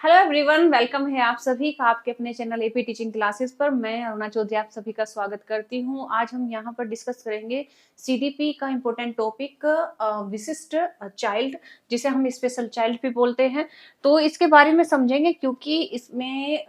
Hello everyone, welcome है आप सभी का आपके अपने चैनल एपी टीचिंग क्लासेस पर। मैं अरुणा चौधरी आप सभी का स्वागत करती हूं। आज हम यहां पर डिस्कस करेंगे सीडीपी का इम्पोर्टेंट टॉपिक विशिष्ट चाइल्ड, जिसे हम स्पेशल चाइल्ड भी बोलते हैं। तो इसके बारे में समझेंगे क्योंकि इसमें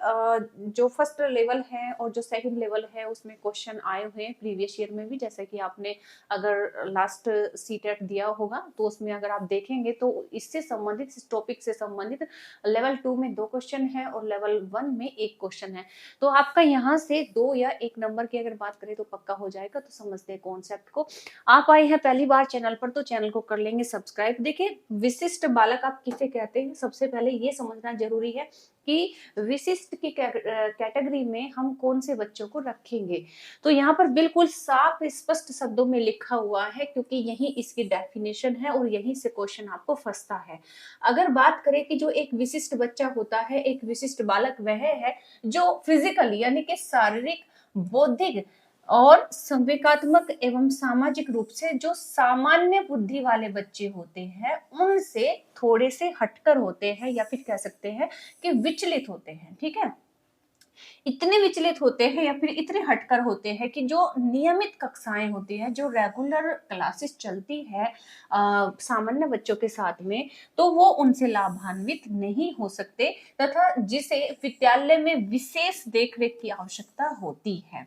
जो फर्स्ट लेवल है और जो सेकंड लेवल है उसमें क्वेश्चन आए हुए हैं प्रीवियस ईयर में भी। जैसे कि आपने अगर लास्ट सीटेट दिया होगा तो उसमें अगर आप देखेंगे तो इससे संबंधित, इस टॉपिक से संबंधित लेवल 2 में 2 क्वेश्चन है और लेवल 1 में 1 क्वेश्चन है। तो आपका यहाँ से 2 या 1 नंबर की अगर बात करें तो पक्का हो जाएगा। तो समझते हैं कॉन्सेप्ट को। आप आए हैं पहली बार चैनल पर तो चैनल को कर लेंगे सब्सक्राइब। देखिए, विशिष्ट बालक आप किसे कहते हैं, सबसे पहले ये समझना जरूरी है कि विशिष्ट की कैटेगरी में हम कौन से बच्चों को रखेंगे। तो यहाँ पर बिल्कुल साफ स्पष्ट शब्दों में लिखा हुआ है, क्योंकि यही इसकी डेफिनेशन है और यही से क्वेश्चन आपको फंसता है। अगर बात करें कि जो एक विशिष्ट बच्चा होता है, एक विशिष्ट बालक वह है जो फिजिकली यानी कि शारीरिक, बौद्धिक और संवेगात्मक एवं सामाजिक रूप से जो सामान्य बुद्धि वाले बच्चे होते हैं उनसे थोड़े से हटकर होते हैं, या फिर कह सकते हैं कि विचलित होते हैं। ठीक है, इतने विचलित होते हैं या फिर इतने हटकर होते हैं कि जो नियमित कक्षाएं होती है, जो रेगुलर क्लासेस चलती है सामान्य बच्चों के साथ में, तो वो उनसे लाभान्वित नहीं हो सकते, तथा जिसे विद्यालय में विशेष देखरेख की आवश्यकता होती है।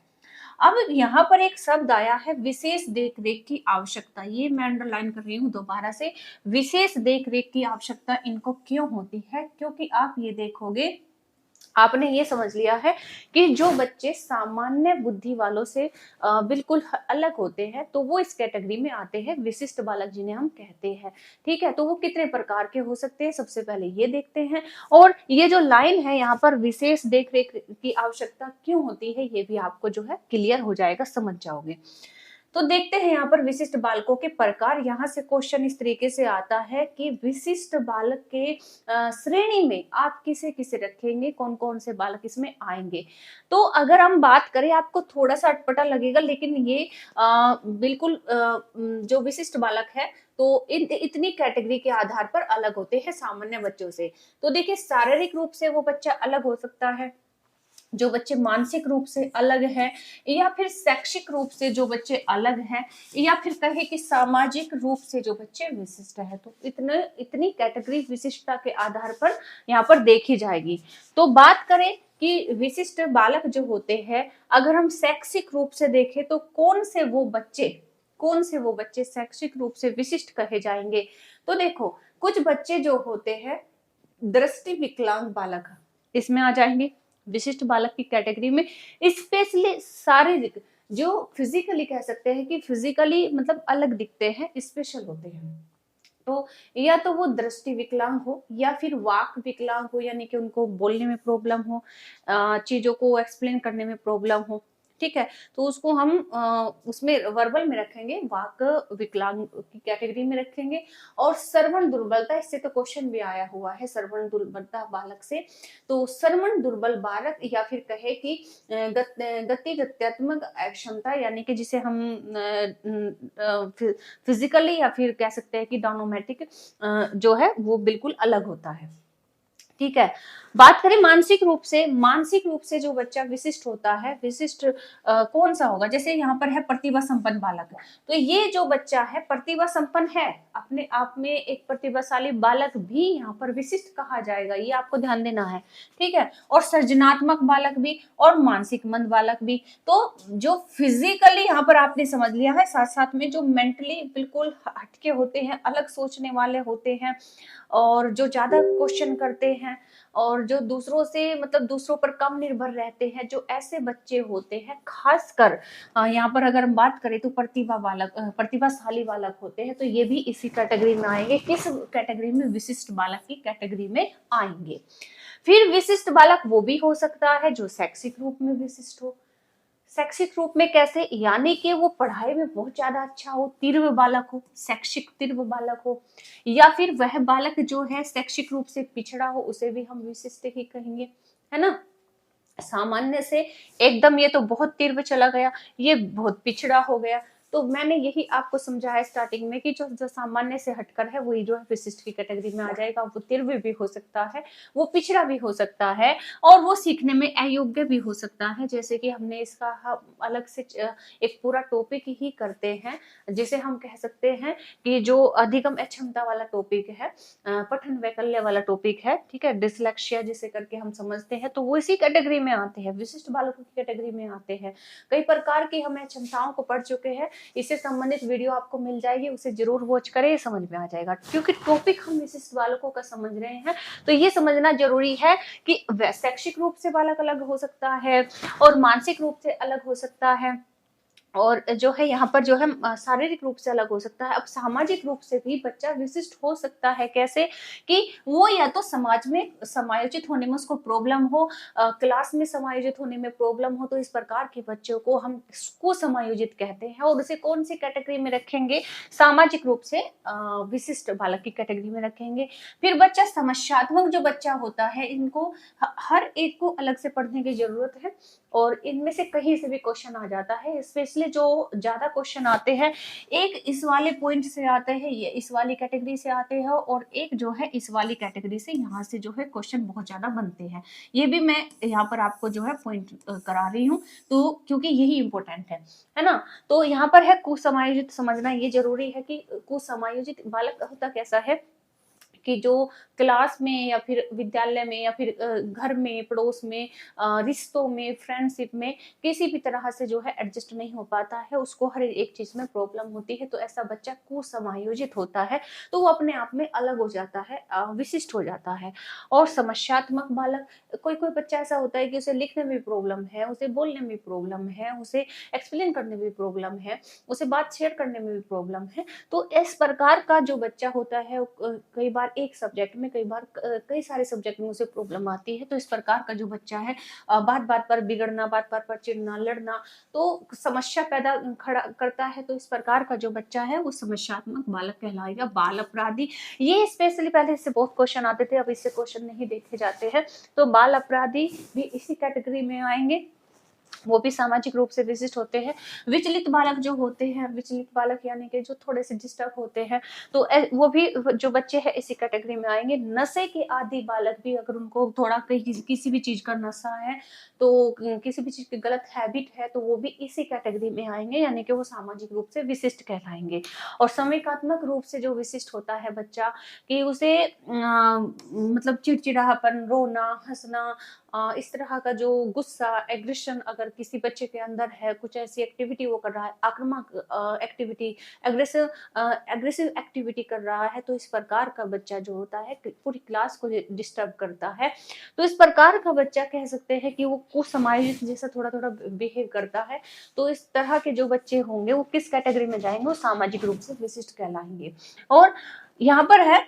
अब यहाँ पर एक शब्द आया है, विशेष देखरेख की आवश्यकता। ये मैं अंडरलाइन कर रही हूँ दोबारा से। विशेष देखरेख की आवश्यकता इनको क्यों होती है? क्योंकि आप ये देखोगे, आपने ये समझ लिया है कि जो बच्चे सामान्य बुद्धि वालों से बिल्कुल अलग होते हैं तो वो इस कैटेगरी में आते हैं, विशिष्ट बालक जिन्हें हम कहते हैं। ठीक है, तो वो कितने प्रकार के हो सकते हैं, सबसे पहले ये देखते हैं। और ये जो लाइन है यहाँ पर, विशेष देखरेख की आवश्यकता क्यों होती है, ये भी आपको जो है क्लियर हो जाएगा, समझ जाओगे। तो देखते हैं यहाँ पर विशिष्ट बालकों के प्रकार। यहाँ से क्वेश्चन इस तरीके से आता है कि विशिष्ट बालक के श्रेणी में आप किसे किसे रखेंगे, कौन कौन से बालक इसमें आएंगे। तो अगर हम बात करें, आपको थोड़ा सा अटपटा लगेगा, लेकिन ये बिल्कुल जो विशिष्ट बालक है तो इतनी कैटेगरी के आधार पर अलग होते हैं सामान्य बच्चों से। तो देखिए, शारीरिक रूप से वो बच्चा अलग हो सकता है, जो बच्चे मानसिक रूप से अलग है, या फिर शैक्षिक रूप से जो बच्चे अलग हैं, या फिर कहे कि सामाजिक रूप से जो बच्चे विशिष्ट है। तो इतनी कैटेगरी विशिष्टता के आधार पर यहाँ पर देखी जाएगी। तो बात करें कि विशिष्ट बालक जो होते हैं, अगर हम शैक्षिक रूप से देखें तो कौन से वो बच्चे शैक्षिक रूप से विशिष्ट कहे जाएंगे। तो देखो, कुछ बच्चे जो होते हैं दृष्टि विकलांग बालक इसमें आ जाएंगे विशिष्ट बालक की कैटेगरी में। स्पेशली शारीरिक, जो फिजिकली कह सकते हैं कि फिजिकली मतलब अलग दिखते हैं, स्पेशल होते हैं। तो या तो वो दृष्टि विकलांग हो या फिर वाक विकलांग हो, यानी कि उनको बोलने में प्रॉब्लम हो, चीजों को एक्सप्लेन करने में प्रॉब्लम हो। ठीक है, तो उसको हम उसमें वर्बल में रखेंगे, वाक विकलांग की कैटेगरी में रखेंगे। और श्रवण दुर्बलता, इससे तो क्वेश्चन भी आया हुआ है, श्रवण दुर्बलता बालक से। तो श्रवण दुर्बल बालक, या फिर कहे कि गत्यात्मक क्षमता, यानी कि जिसे हम फिजिकली या फिर कह सकते हैं कि डायनोमेटिक जो है वो बिल्कुल अलग होता है। ठीक है, बात करें मानसिक रूप से जो बच्चा विशिष्ट होता है, विशिष्ट कौन सा होगा, जैसे यहाँ पर है प्रतिभा संपन्न बालक। तो ये जो बच्चा है प्रतिभा संपन्न है, अपने आप में एक प्रतिभाशाली बालक भी यहाँ पर विशिष्ट कहा जाएगा, ये आपको ध्यान देना है। ठीक है, और सृजनात्मक बालक भी और मानसिक मंद बालक भी। तो जो फिजिकली यहाँ पर आपने समझ लिया है, साथ साथ में जो मेंटली बिल्कुल हटके होते हैं, अलग सोचने वाले होते हैं, और जो ज्यादा क्वेश्चन करते हैं, और जो दूसरों से मतलब दूसरों पर कम निर्भर रहते हैं, जो ऐसे बच्चे होते हैं, खासकर यहाँ पर अगर हम बात करें तो प्रतिभाशाली बालक होते हैं, तो ये भी इसी कैटेगरी में आएंगे। किस कैटेगरी में? विशिष्ट बालक की कैटेगरी में आएंगे। फिर विशिष्ट बालक वो भी हो सकता है जो शैक्षिक रूप में विशिष्ट हो। शैक्षिक रूप में कैसे? यानी कि वो पढ़ाई में बहुत ज्यादा अच्छा हो, तीव्र बालक हो, शैक्षिक तीव्र बालक हो, या फिर वह बालक जो है शैक्षिक रूप से पिछड़ा हो, उसे भी हम विशिष्ट ही कहेंगे, है ना। सामान्य से एकदम ये तो बहुत तीव्र चला गया, ये बहुत पिछड़ा हो गया, तो मैंने यही आपको समझाया स्टार्टिंग में कि जो जो सामान्य से हटकर है वही जो है विशिष्ट की कैटेगरी में आ जाएगा। वो तीव्र भी हो सकता है, वो पिछड़ा भी हो सकता है, और वो सीखने में अयोग्य भी हो सकता है। जैसे कि हमने इसका अलग से एक पूरा टॉपिक ही करते हैं, जिसे हम कह सकते हैं कि जो अधिगम अक्षमता वाला टॉपिक है, पठन वैकल्य वाला टॉपिक है, ठीक है, डिसलेक्सिया जिसे करके हम समझते हैं, तो वो इसी कैटेगरी में आते हैं, विशिष्ट बालकों की कैटेगरी में आते हैं। कई प्रकार की हमें क्षमताओं को पढ़ चुके हैं, इससे संबंधित वीडियो आपको मिल जाएगी, उसे जरूर वॉच करें, समझ में आ जाएगा। क्योंकि टॉपिक हम विशिष्ट बालकों का समझ रहे हैं, तो ये समझना जरूरी है कि शैक्षिक रूप से बालक अलग हो सकता है और मानसिक रूप से अलग हो सकता है, और जो है यहाँ पर जो है शारीरिक रूप से अलग हो सकता है। अब सामाजिक रूप से भी बच्चा विशिष्ट हो सकता है। कैसे? कि वो या तो समाज में समायोजित होने में उसको प्रॉब्लम हो, क्लास में समायोजित होने में प्रॉब्लम हो, तो इस प्रकार के बच्चों को हम कुसमायोजित कहते हैं। और उसे कौन सी कैटेगरी में रखेंगे? सामाजिक रूप से विशिष्ट बालक की कैटेगरी में रखेंगे। फिर बच्चा समस्यात्मक जो बच्चा होता है, इनको हर एक को अलग से पढ़ने की जरूरत है, और इनमें से कहीं से भी क्वेश्चन आ जाता है। स्पेशली जो ज्यादा क्वेश्चन आते हैं, एक इस वाले पॉइंट से आते हैं, ये इस वाली कैटेगरी से आते हैं, और एक जो है इस वाली कैटेगरी से, यहाँ से जो है क्वेश्चन बहुत ज्यादा बनते हैं। ये भी मैं यहाँ पर आपको जो है पॉइंट करा रही हूँ, तो क्योंकि यही इंपॉर्टेंट है ना। तो यहाँ पर है कुसमायोजित, समझना ये जरूरी है कि कुसमायोजित बालक होता कैसा है कि जो क्लास में या फिर विद्यालय में या फिर घर में, पड़ोस में, रिश्तों में, फ्रेंडशिप में किसी भी तरह से जो है एडजस्ट नहीं हो पाता है, उसको हर एक चीज में प्रॉब्लम होती है, तो ऐसा बच्चा कुसमायोजित होता है, तो वो अपने आप में अलग हो जाता है, विशिष्ट हो जाता है। और समस्यात्मक बालक, कोई कोई बच्चा ऐसा होता है कि उसे लिखने में प्रॉब्लम है, उसे बोलने में प्रॉब्लम है, उसे एक्सप्लेन करने में प्रॉब्लम है, उसे बात शेयर करने में भी प्रॉब्लम है। तो इस प्रकार का जो बच्चा होता है, कई बार एक सब्जेक्ट में, कई बार कई सारे सब्जेक्ट में उसे प्रॉब्लम आती है। तो इस प्रकार का जो बच्चा है, बात बात पर बिगड़ना, बात बात पर चिढ़ना, लड़ना, तो समस्या पैदा खड़ा करता है। तो इस प्रकार का जो बच्चा है वो समस्यात्मक बालक कहलाएगा। बाल अपराधी, ये स्पेशली पहले इससे बहुत क्वेश्चन आते थे, अब इससे क्वेश्चन नहीं देखे जाते हैं, तो बाल अपराधी भी इसी कैटेगरी में आएंगे, वो भी सामाजिक रूप से विशिष्ट होते हैं। विचलित बालक जो होते हैं, विचलित बालक यानी कि जो थोड़े से डिस्टर्ब होते हैं, तो वो भी जो बच्चे हैं इसी कैटेगरी में आएंगे। नशे के आदि बालक भी, अगर उनको थोड़ा किसी भी चीज का नशा है, तो किसी भी चीज की गलत हैबिट है, तो वो भी इसी कैटेगरी में आएंगे, यानी कि वो सामाजिक रूप से विशिष्ट कहलाएंगे। और संवेगात्मक रूप से जो विशिष्ट होता है बच्चा, कि उसे मतलब चिड़चिड़ापन, रोना, हंसना, इस तरह का जो गुस्सा, एग्रेशन अगर किसी बच्चे के अंदर है, कुछ ऐसी एक्टिविटी वो कर रहा है, आक्रामक एक्टिविटी, एग्रेसिव एक्टिविटी कर रहा है, तो इस प्रकार का बच्चा जो होता है पूरी क्लास को डिस्टर्ब करता है। तो इस प्रकार का बच्चा कह सकते हैं कि वो कुसमायोजित जैसा थोड़ा थोड़ा बिहेव करता है। तो इस तरह के जो बच्चे होंगे वो किस कैटेगरी में जाएंगे? वो सामाजिक रूप से विशिष्ट कहलाएंगे। और यहाँ पर है,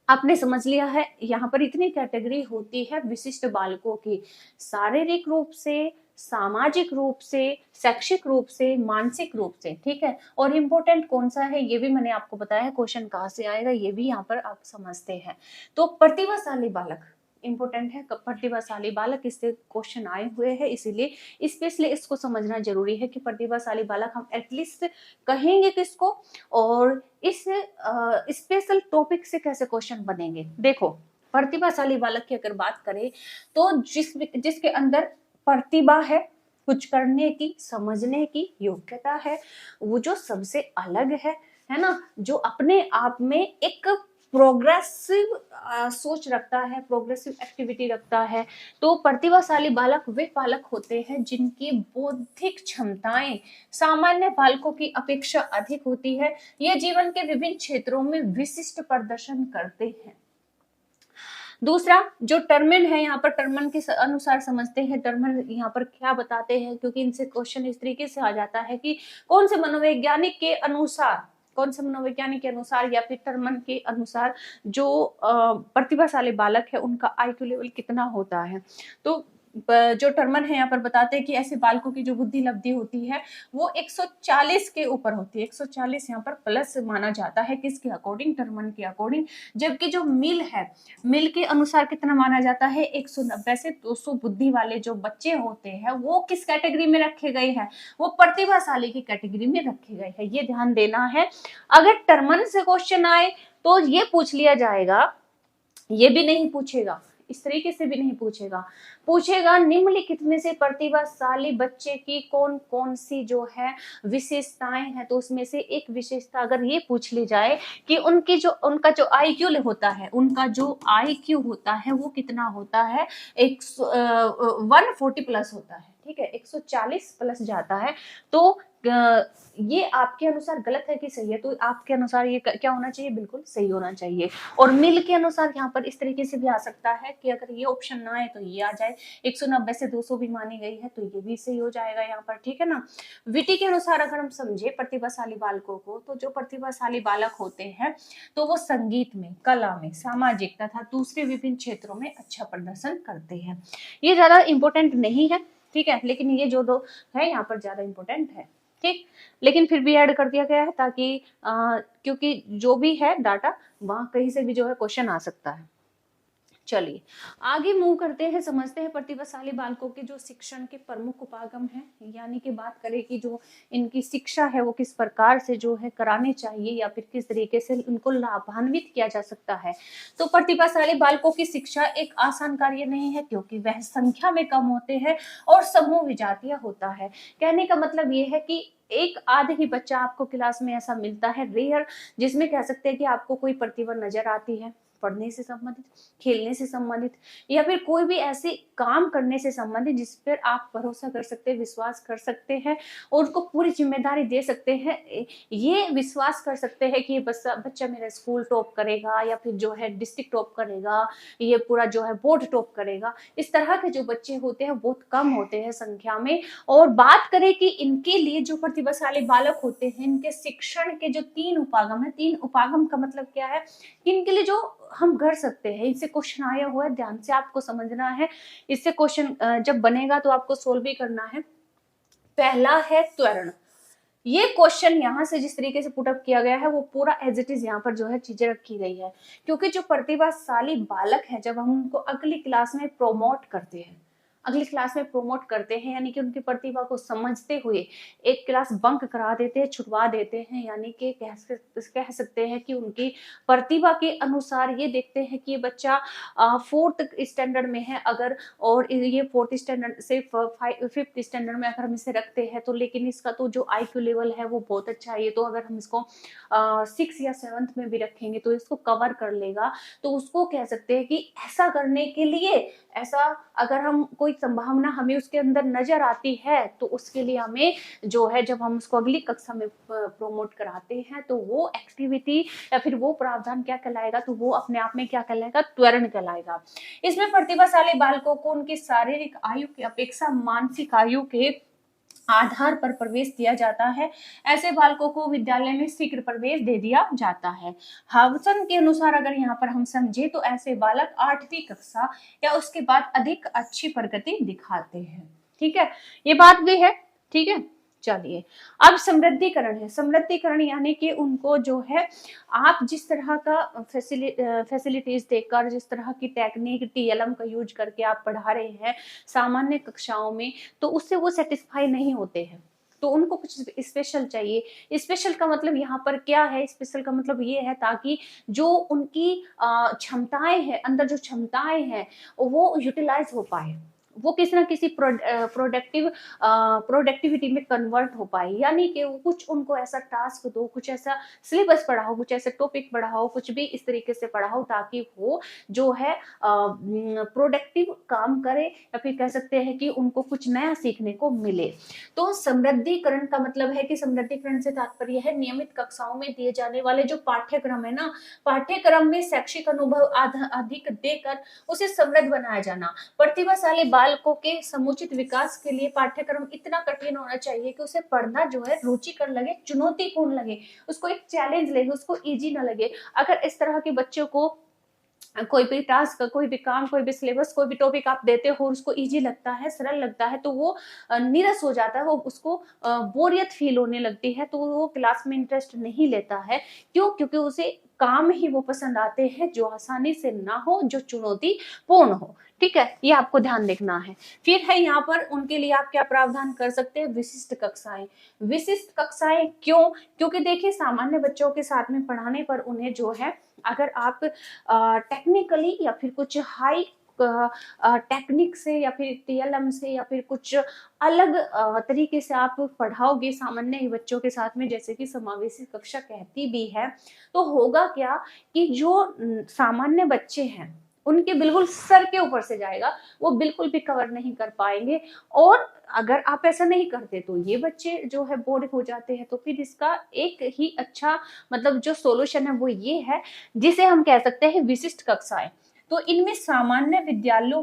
आपने समझ लिया है, यहाँ पर इतनी कैटेगरी होती है विशिष्ट बालकों की, शारीरिक रूप से, सामाजिक रूप से, शैक्षिक रूप से, मानसिक रूप से, ठीक है। और इम्पोर्टेंट कौन सा है ये भी मैंने आपको बताया है, क्वेश्चन कहाँ से आएगा ये भी यहाँ पर आप समझते हैं। तो प्रतिभाशाली बालक इंपॉर्टेंट है, प्रतिभाशाली बालक, इससे क्वेश्चन आए हुए हैं, इसीलिए स्पेशली इसको समझना जरूरी है कि प्रतिभाशाली बालक हम एटलीस्ट कहेंगे किसको, और इस स्पेशल टॉपिक से कैसे क्वेश्चन बनेंगे। देखो, प्रतिभाशाली बालक की अगर बात करें, तो जिसके अंदर प्रतिभा है, कुछ करने की, समझने की योग्यता है, वो जो सबसे अलग है ना, जो अपने आप में एक प्रोग्रेसिव सोच रखता है, प्रोग्रेसिव एक्टिविटी रखता है। तो प्रतिभाशाली बालक वे बालक होते हैं जिनकी बौद्धिक क्षमताएं सामान्य बालकों की अपेक्षा अधिक होती है। ये जीवन के विभिन्न क्षेत्रों में विशिष्ट प्रदर्शन करते हैं। दूसरा जो टर्मन है, यहाँ पर टर्मन के अनुसार समझते हैं, टर्मन यहाँ पर क्या बताते हैं, क्योंकि इनसे क्वेश्चन इस तरीके से आ जाता है कि कौन से मनोवैज्ञानिक के अनुसार या फिर टर्मन के अनुसार जो प्रतिभाशाली बालक है उनका IQ लेवल कितना होता है। तो जो टर्मन है यहाँ पर बताते हैं कि ऐसे बालकों की जो बुद्धि लब्धि होती है वो 140 के ऊपर होती है। 140 यहाँ पर प्लस माना जाता है, किसके अकॉर्डिंग, टर्मन के अकॉर्डिंग। जबकि जो मिल है, मिल के अनुसार कितना माना जाता है, 190 से 200 बुद्धि वाले जो बच्चे होते हैं वो किस कैटेगरी में रखे गए हैं, वो प्रतिभाशाली की कैटेगरी में रखे गए हैं। ये ध्यान देना है। अगर टर्मन से क्वेश्चन आए तो ये पूछ लिया जाएगा, ये भी नहीं पूछेगा, इस तरीके से भी नहीं पूछेगा। पूछेगा निम्नलिखित में से प्रतिभाशाली बच्चे की कौन कौन सी जो है विशेषताएं हैं, तो उसमें से एक विशेषता अगर ये पूछ ली जाए कि उनका जो आईक्यू होता है, उनका जो आईक्यू होता है वो कितना होता है, 140 प्लस होता है, ठीक है, 140 प्लस जाता है। तो ये आपके अनुसार गलत है कि सही है, तो आपके अनुसार ये क्या होना चाहिए, बिल्कुल सही होना चाहिए। और मिल के अनुसार यहाँ पर इस तरीके से भी आ सकता है कि अगर ये ऑप्शन ना आए तो ये आ जाए, 190 से 200 भी मानी गई है तो ये भी सही हो जाएगा यहाँ पर, ठीक है ना। विटी के अनुसार अगर हम समझे प्रतिभाशाली बालकों को, तो जो प्रतिभाशाली बालक होते हैं तो वो संगीत में, कला में, सामाजिक तथा दूसरे विभिन्न क्षेत्रों में अच्छा प्रदर्शन करते हैं। ये ज्यादा इंपॉर्टेंट नहीं है, ठीक है, लेकिन ये जो दो है यहाँ पर ज्यादा इंपॉर्टेंट है, ठीक, लेकिन फिर भी ऐड कर दिया गया है ताकि क्योंकि जो भी है डाटा वहां कहीं से भी जो है क्वेश्चन आ सकता है। चलिए आगे मूव करते हैं, समझते हैं प्रतिभाशाली बालकों के जो शिक्षण के प्रमुख उपागम हैं, यानी कि बात करें कि जो इनकी शिक्षा है वो किस प्रकार से जो है करानी चाहिए या फिर किस तरीके से उनको लाभान्वित किया जा सकता है। तो प्रतिभाशाली बालकों की शिक्षा एक आसान कार्य नहीं है, क्योंकि वह संख्या में कम होते हैं और समूह विजातीय होता है। कहने का मतलब ये है कि एक आधे ही बच्चा आपको क्लास में ऐसा मिलता है रेयर, जिसमें कह सकते हैं कि आपको कोई प्रतिभा नजर आती है, पढ़ने से संबंधित, खेलने से संबंधित, या फिर कोई भी ऐसे काम करने से संबंधित जिस पर आप भरोसा कर सकते हैं, विश्वास कर सकते हैं और उसको पूरी जिम्मेदारी दे सकते हैं। ये विश्वास कर सकते हैं कि ये बच्चा मेरा स्कूल टॉप करेगा या फिर जो है डिस्ट्रिक्ट टॉप करेगा, ये पूरा जो है बोर्ड टॉप करेगा। इस तरह के जो बच्चे होते हैं बहुत कम होते हैं संख्या में। और बात करें कि इनके लिए जो प्रतिभाशाली बालक होते हैं, इनके शिक्षण के जो 3 उपागम है, 3 उपागम का मतलब क्या है, इनके लिए जो हम कर सकते हैं, इससे क्वेश्चन आया हुआ है, ध्यान से आपको समझना है। इससे क्वेश्चन जब बनेगा तो आपको सोल्व भी करना है। पहला है त्वरण। ये क्वेश्चन यहाँ से जिस तरीके से पुटअप किया गया है वो पूरा एज इट इज यहाँ पर जो है चीजें रखी गई है, क्योंकि जो प्रतिभाशाली बालक है जब हम उनको अगली क्लास में प्रमोट करते हैं, अगली क्लास में प्रमोट करते हैं, यानी कि उनकी प्रतिभा को समझते हुए एक क्लास बंक करा देते हैं, छुटवा देते हैं, यानी कि कह सकते हैं कि उनकी प्रतिभा के अनुसार ये देखते हैं कि ये बच्चा 4th स्टैंडर्ड में है अगर, और ये 4th स्टैंडर्ड से 5th स्टैंडर्ड में अगर हम इसे रखते हैं तो, लेकिन इसका तो जो IQ लेवल है वो बहुत अच्छा है, ये तो अगर हम इसको 6 या 7th में भी रखेंगे तो इसको कवर कर लेगा। तो उसको कह सकते हैं कि ऐसा करने के लिए, ऐसा अगर हम कोई संभावना हमें उसके अंदर नजर आती है तो उसके लिए हमें जो है जब हम उसको अगली कक्षा में प्रमोट कराते हैं तो वो एक्टिविटी या फिर वो प्रावधान क्या कहलाएगा, तो वो अपने आप में क्या कहलाएगा, त्वरण कहलाएगा। इसमें प्रतिभाशाली बालकों को उनकी शारीरिक आयु की अपेक्षा मानसिक आयु के आधार पर प्रवेश दिया जाता है। ऐसे बालकों को विद्यालय में शीघ्र प्रवेश दे दिया जाता है। हाउसन के अनुसार अगर यहाँ पर हम समझे तो ऐसे बालक 8वीं कक्षा या उसके बाद अधिक अच्छी प्रगति दिखाते हैं, ठीक है, ये बात भी है, ठीक है। चलिए अब समृद्धिकरण है। समृद्धिकरण यानी कि उनको जो है आप जिस तरह का फैसिलिटीज देकर, जिस तरह की टेक्निक TLM का यूज करके आप पढ़ा रहे हैं सामान्य कक्षाओं में, तो उससे वो सेटिस्फाई नहीं होते हैं, तो उनको कुछ स्पेशल चाहिए। स्पेशल का मतलब यहाँ पर क्या है, स्पेशल का मतलब ये है ताकि जो उनकी क्षमताएं हैं, अंदर जो क्षमताएं हैं वो यूटिलाइज हो पाए, वो किसी ना किसी प्रोडक्टिविटी में कन्वर्ट हो पाए, यानी कि वो कुछ उनको ऐसा टास्क दो, कुछ ऐसा सिलेबस पढ़ाओ, कुछ ऐसा टॉपिक पढ़ाओ, कुछ भी इस तरीके से पढ़ाओ ताकि वो जो है प्रोडक्टिव काम करे, या फिर कह सकते हैं कि उनको कुछ नया सीखने को मिले। तो समृद्धिकरण का मतलब है कि समृद्धिकरण से तात्पर्य है नियमित कक्षाओं में दिए जाने वाले जो पाठ्यक्रम है ना, पाठ्यक्रम में शैक्षिक अनुभव अधिक देकर उसे समृद्ध बनाया जाना। प्रतिभाशाली बालकों के समुचित विकास के लिए पाठ्यक्रम इतना कठिन होना चाहिए कि उसे पढ़ना जो है रुचिकर लगे, चुनौतीपूर्ण लगे, उसको एक चैलेंज लगे, उसको इजी ना लगे। अगर इस तरह के बच्चों को कोई भी टास्क, कोई भी काम, कोई भी सिलेबस, कोई भी टॉपिक आप देते हो, उसको इजी लगता है, सरल लगता है, तो वो नीरस हो जाता है, वो उसको बोरियत फील होने लगती है, तो वो क्लास में इंटरेस्ट नहीं लेता है। क्यों? क्योंकि उसे काम ही वो पसंद आते हैं जो आसानी से ना हो, जो चुनौती पूर्ण हो। ठीक है, ये आपको ध्यान देखना है। फिर है यहाँ पर उनके लिए आप क्या प्रावधान कर सकते हैं? विशिष्ट कक्षाएं। विशिष्ट कक्षाएं क्यों? क्योंकि देखिए, सामान्य बच्चों के साथ में पढ़ाने पर उन्हें जो है, अगर आप टेक्निकली या फिर कुछ हाई टेक्निक से या फिर टीएलएम से या फिर कुछ अलग तरीके से आप पढ़ाओगे सामान्य बच्चों के साथ में, जैसे कि समावेशी कक्षा कहती भी है, तो होगा क्या कि जो सामान्य बच्चे हैं उनके बिल्कुल सर के ऊपर से जाएगा, वो बिल्कुल भी कवर नहीं कर पाएंगे। और अगर आप ऐसा नहीं करते तो ये बच्चे जो है बोर हो जाते हैं। तो फिर इसका एक ही अच्छा मतलब जो सॉल्यूशन है वो ये है, जिसे हम कह सकते हैं विशिष्ट कक्षाएं। तो इनमें सामान्य विद्यालयों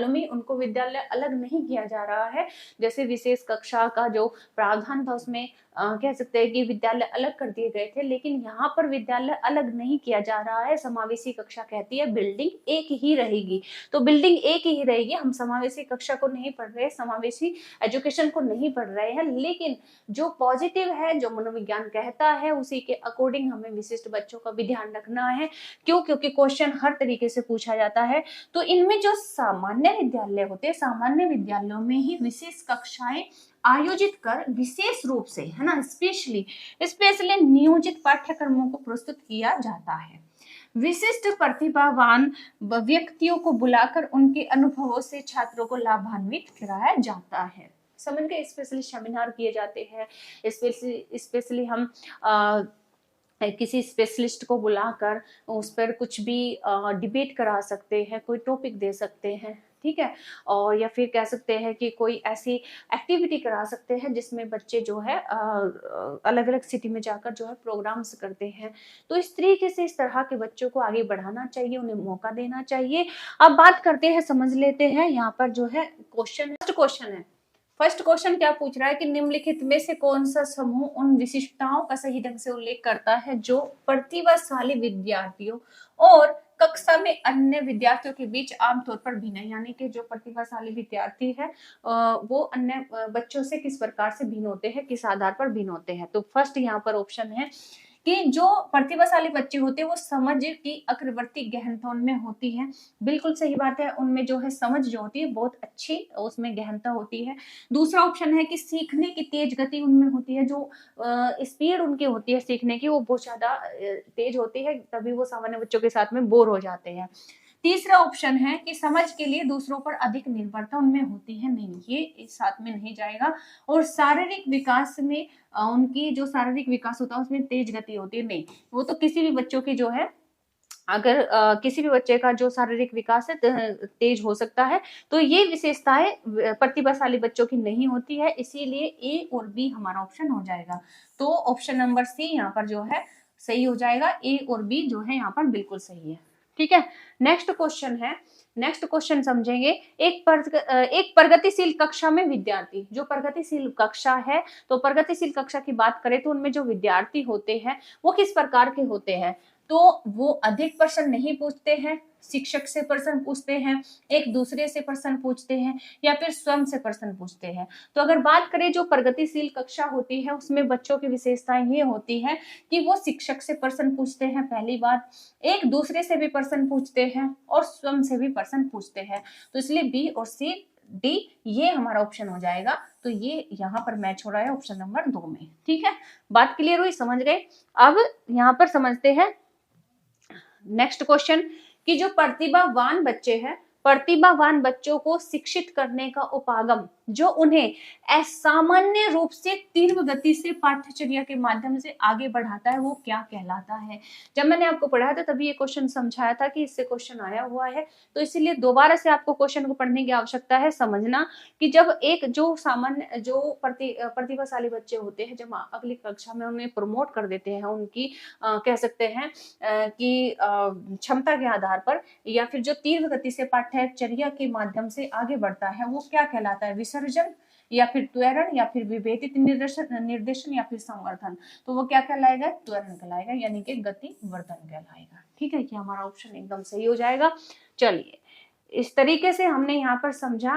में उनको विद्यालय अलग नहीं किया जा रहा है। जैसे विशेष कक्षा का जो प्रावधान था उसमें कह सकते हैं कि विद्यालय अलग कर दिए गए थे, लेकिन यहाँ पर विद्यालय अलग नहीं किया जा रहा है। समावेशी कक्षा कहती है बिल्डिंग एक ही रहेगी, तो बिल्डिंग एक ही रहेगी। हम समावेशी कक्षा को नहीं पढ़ रहे, समावेशी एजुकेशन को नहीं पढ़ रहे हैं, लेकिन जो पॉजिटिव है, जो मनोविज्ञान कहता है, उसी के अकॉर्डिंग हमें विशिष्ट बच्चों का भी ध्यान रखना है। क्यों? क्योंकि क्वेश्चन हर तरीके से पूछा जाता है। तो इनमें जो सामान्य विद्यालय होते हैं, सामान्य विद्यालयों में ही विशेष कक्षाएं आयोजित कर विशेष रूप से, है ना, स्पेशली नियोजित पाठ्यक्रमों को प्रस्तुत किया जाता है। विशिष्ट प्रतिभावान व्यक्तियों को बुलाकर उनके अनुभवों से छात्रों को लाभान्वित कराया जाता है। समझ के स्पेशली सेमिनार किए जाते हैं, स्पेशली हम किसी स्पेशलिस्ट को बुलाकर उस पर कुछ भी डिबेट करा सकते हैं, कोई टॉपिक दे सकते हैं। ठीक है, और या फिर कह सकते हैं कि कोई ऐसी एक्टिविटी करा सकते हैं जिसमें बच्चे जो है अलग अलग सिटी में जाकर जो है प्रोग्राम्स करते हैं। तो इस तरीके से इस तरह के बच्चों को आगे बढ़ाना चाहिए, उन्हें मौका देना चाहिए। अब बात करते हैं, समझ लेते हैं यहाँ पर जो है फर्स्ट क्वेश्चन क्या पूछ रहा है कि निम्नलिखित में से कौन सा समूह उन विशिष्टताओं का सही ढंग से उल्लेख करता है जो प्रतिभाशाली विद्यार्थियों और कक्षा में अन्य विद्यार्थियों के बीच आमतौर पर भिन्न है। यानी कि जो प्रतिभाशाली विद्यार्थी है वो अन्य बच्चों से किस प्रकार से भिन्न होते हैं, किस आधार पर भिन्न होते हैं। तो फर्स्ट यहाँ पर ऑप्शन है कि जो प्रतिभाशाली बच्चे होते हैं वो समझ की अग्रवर्ती गहनता उनमें होती है। बिल्कुल सही बात है, उनमें जो है समझ जो होती है बहुत अच्छी उसमें गहनता होती है। दूसरा ऑप्शन है कि सीखने की तेज गति उनमें होती है, जो स्पीड उनकी होती है सीखने की वो बहुत ज्यादा तेज होती है, तभी वो सामान्य बच्चों के साथ में बोर हो जाते हैं। तीसरा ऑप्शन है कि समझ के लिए दूसरों पर अधिक निर्भरता उनमें होती है। नहीं, ये इस साथ में नहीं जाएगा। और शारीरिक विकास में उनकी जो शारीरिक विकास होता है उसमें तेज गति होती है। नहीं, वो तो किसी भी बच्चों की जो है, अगर किसी भी बच्चे का जो शारीरिक विकास है तेज हो सकता है, तो ये विशेषताएं प्रतिभाशाली बच्चों की नहीं होती है। इसीलिए ए और बी हमारा ऑप्शन हो जाएगा। तो ऑप्शन नंबर सी यहाँ पर जो है सही हो जाएगा। ए और बी जो है यहाँ पर बिल्कुल सही है। ठीक है, नेक्स्ट क्वेश्चन समझेंगे। एक प्रगतिशील कक्षा में विद्यार्थी, जो प्रगतिशील कक्षा है, तो प्रगतिशील कक्षा की बात करें तो उनमें जो विद्यार्थी होते हैं वो किस प्रकार के होते हैं? तो वो अधिक प्रश्न नहीं पूछते हैं, शिक्षक से प्रश्न पूछते हैं, एक दूसरे से प्रश्न पूछते हैं, या फिर स्वयं से प्रश्न पूछते हैं। तो अगर बात करें जो प्रगतिशील कक्षा होती है उसमें बच्चों की विशेषताएं ये होती है कि वो शिक्षक से प्रश्न पूछते हैं, पहली बात, एक दूसरे से भी प्रश्न पूछते हैं और स्वयं से भी प्रश्न पूछते हैं। तो इसलिए बी और सी डी ये हमारा ऑप्शन हो जाएगा। तो ये यहाँ पर मैच हो रहा है ऑप्शन नंबर 2 में। ठीक है, बात क्लियर हुई, समझ गए? अब यहाँ पर समझते हैं नेक्स्ट क्वेश्चन कि जो प्रतिभावान बच्चे हैं, प्रतिभावान बच्चों को शिक्षित करने का उपागम जो उन्हें असामान्य रूप से तीव्र गति से पाठ्यचर्या के माध्यम से आगे बढ़ाता है वो क्या कहलाता है? जब मैंने आपको पढ़ाया था तभी ये क्वेश्चन समझाया था कि इससे क्वेश्चन आया हुआ है, तो इसीलिए दोबारा से आपको क्वेश्चन को पढ़ने की आवश्यकता है। समझना कि जब एक जो सामान्य जो प्रतिभाशाली बच्चे होते हैं, जब अगली कक्षा में उन्हें प्रमोट कर देते हैं उनकी कह सकते हैं कि क्षमता के आधार पर, या फिर जो तीव्र गति से पाठ्यचर्या के माध्यम से आगे बढ़ता है वो क्या कहलाता है? विसर्जन या फिर त्वरण या फिर विभेदित निर्देशन या फिर संवर्धन। तो वो क्या कहलाएगा? त्वरण कहलाएगा, यानी कि गति वर्धन कहलाएगा। ठीक है, कि हमारा ऑप्शन एकदम सही हो जाएगा। चलिए, इस तरीके से हमने यहाँ पर समझा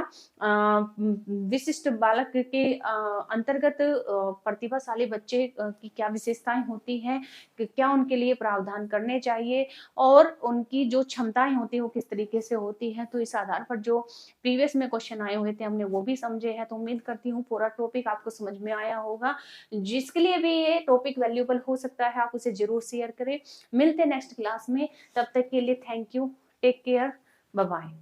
विशिष्ट बालक के अंतर्गत प्रतिभाशाली बच्चे की क्या विशेषताएं होती हैं, क्या उनके लिए प्रावधान करने चाहिए और उनकी जो क्षमताएं होती है वो किस तरीके से होती है। तो इस आधार पर जो प्रीवियस में क्वेश्चन आए हुए थे हमने वो भी समझे हैं। तो उम्मीद करती हूँ पूरा टॉपिक आपको समझ में आया होगा। जिसके लिए भी ये टॉपिक वैल्यूएबल हो सकता है आप उसे जरूर शेयर करें। मिलते नेक्स्ट क्लास में, तब तक के लिए thank you, take care, bye bye.